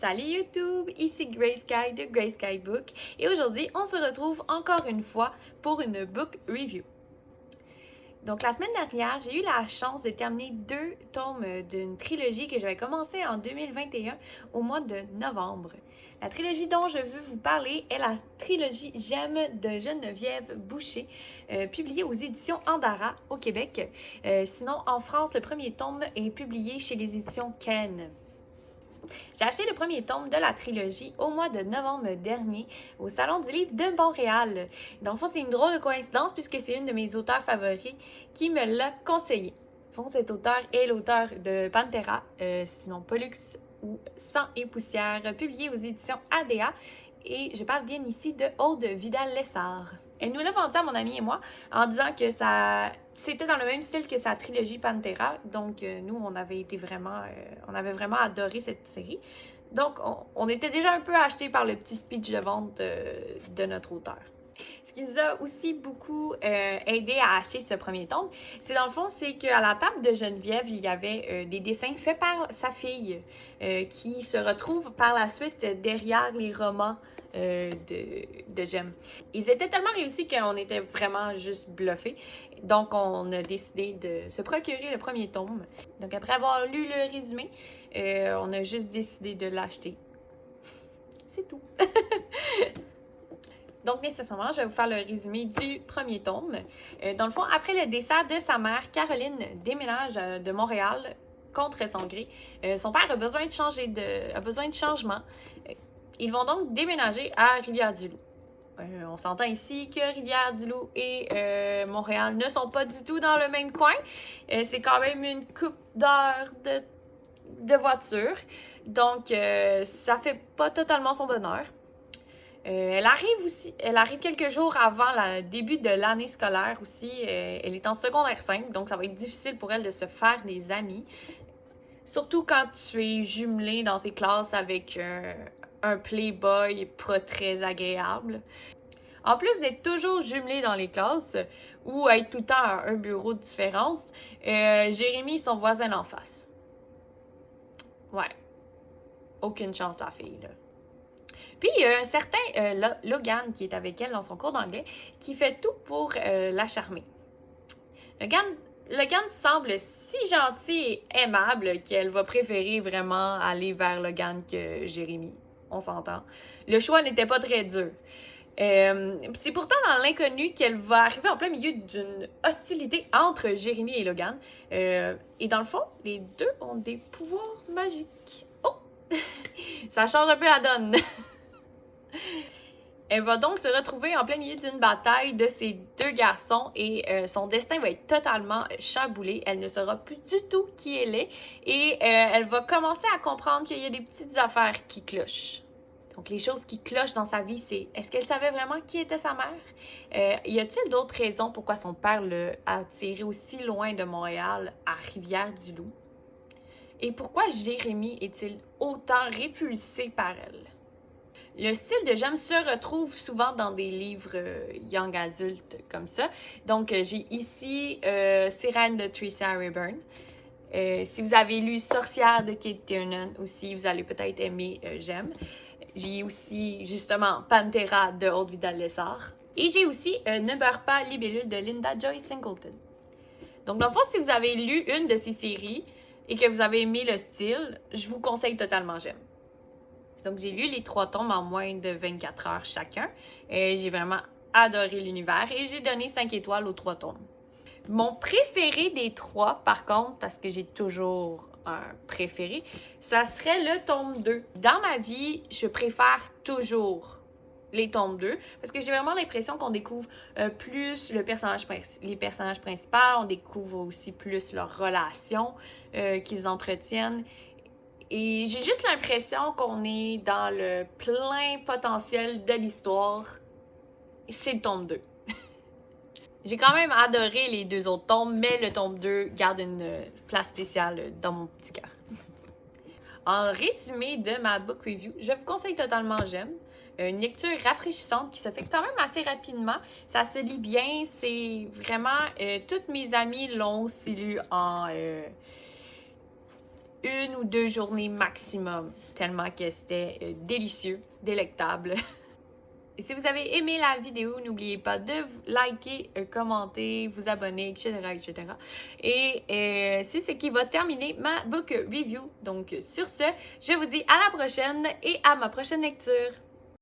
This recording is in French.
Salut YouTube, ici Grey Sky de Grey Sky Book et aujourd'hui on se retrouve encore une fois pour une book review. Donc la semaine dernière, j'ai eu la chance de terminer 2 tomes d'une trilogie que j'avais commencé en 2021 au mois de novembre. La trilogie dont je veux vous parler est la trilogie J'aime de Geneviève Boucher, publiée aux éditions Andara au Québec. Sinon en France, le premier tome est publié chez les éditions Ken. J'ai acheté le premier tome de la trilogie au mois de novembre dernier au Salon du livre de Montréal. Dans le fond, c'est une drôle de coïncidence puisque c'est une de mes auteurs favoris qui me l'a conseillé. Au fond, cet auteur est l'auteur de Pantera, sinon Pollux ou Sang et poussière, publié aux éditions ADA. Et je parle bien ici de Aude Vidal-Lessard. Elle nous l'a vendu à mon ami et moi en disant que c'était dans le même style que sa trilogie Pantera. Donc, nous, on avait vraiment adoré cette série. Donc, on était déjà un peu achetés par le petit speech de vente de notre auteur. Ce qui nous a aussi beaucoup aidé à acheter ce premier tome, c'est dans le fond, c'est qu'à la table de Geneviève, il y avait des dessins faits par sa fille qui se retrouvent par la suite derrière les romans de Jem. Ils étaient tellement réussis qu'on était vraiment juste bluffés. Donc, on a décidé de se procurer le premier tome. Donc, après avoir lu le résumé, on a juste décidé de l'acheter. C'est tout. Donc, nécessairement, je vais vous faire le résumé du premier tome. Dans le fond, après le décès de sa mère, Caroline déménage de Montréal contre son gré. Son père a besoin de changement. Ils vont donc déménager à Rivière-du-Loup. On s'entend ici que Rivière-du-Loup et Montréal ne sont pas du tout dans le même coin. C'est quand même une couple d'heures de voiture. Donc, ça fait pas totalement son bonheur. Elle arrive quelques jours avant le début de l'année scolaire aussi. Elle est en secondaire 5, donc ça va être difficile pour elle de se faire des amis. Surtout quand tu es jumelé dans ses classes avec un playboy pas très agréable. En plus d'être toujours jumelé dans les classes ou être tout le temps à un bureau de différence, Jérémy est son voisin d'en face. Ouais. Aucune chance la fille, là. Puis, il y a un certain Logan qui est avec elle dans son cours d'anglais qui fait tout pour la charmer. Logan semble si gentil et aimable qu'elle va préférer vraiment aller vers Logan que Jérémy. On s'entend. Le choix n'était pas très dur. C'est pourtant dans l'inconnu qu'elle va arriver en plein milieu d'une hostilité entre Jérémy et Logan. Et dans le fond, les deux ont des pouvoirs magiques. Oh! Ça change un peu la donne. Elle va donc se retrouver en plein milieu d'une bataille de ces deux garçons et son destin va être totalement chamboulé. Elle ne saura plus du tout qui elle est et elle va commencer à comprendre qu'il y a des petites affaires qui clochent. Donc, les choses qui clochent dans sa vie, c'est est-ce qu'elle savait vraiment qui était sa mère? Y a-t-il d'autres raisons pourquoi son père l'a attiré aussi loin de Montréal, à Rivière-du-Loup? Et pourquoi Jérémy est-il autant répulsé par elle? Le style de Jem se retrouve souvent dans des livres young adultes comme ça. Donc, j'ai ici Sirène de Tricia Rayburn. Si vous avez lu Sorcière de Kate Tiernan aussi, vous allez peut-être aimer Jem. J'ai aussi, justement, Pantera de Aude Vidal-Lessard. Et j'ai aussi Ne beurre pas libellule de Linda Joy Singleton. Donc, dans le fond, si vous avez lu une de ces séries et que vous avez aimé le style, je vous conseille totalement Jem. Donc, j'ai lu les 3 tomes en moins de 24 heures chacun. J'ai vraiment adoré l'univers et j'ai donné 5 étoiles aux 3 tomes. Mon préféré des 3, par contre, parce que j'ai toujours un préféré, ça serait le tome 2. Dans ma vie, je préfère toujours les tomes 2 parce que j'ai vraiment l'impression qu'on découvre plus les personnages principaux, on découvre aussi plus leurs relations qu'ils entretiennent. Et j'ai juste l'impression qu'on est dans le plein potentiel de l'histoire. C'est le tome 2. J'ai quand même adoré les 2 autres tomes, mais le tome 2 garde une place spéciale dans mon petit cœur. En résumé de ma book review, je vous conseille totalement Jem. Une lecture rafraîchissante qui se fait quand même assez rapidement. Ça se lit bien. C'est vraiment... toutes mes amies l'ont aussi lu 1 ou 2 journées maximum, tellement que c'était délicieux, délectable. Et si vous avez aimé la vidéo, n'oubliez pas de liker, commenter, vous abonner, etc., etc. Et c'est ce qui va terminer ma book review. Donc sur ce, je vous dis à la prochaine et à ma prochaine lecture.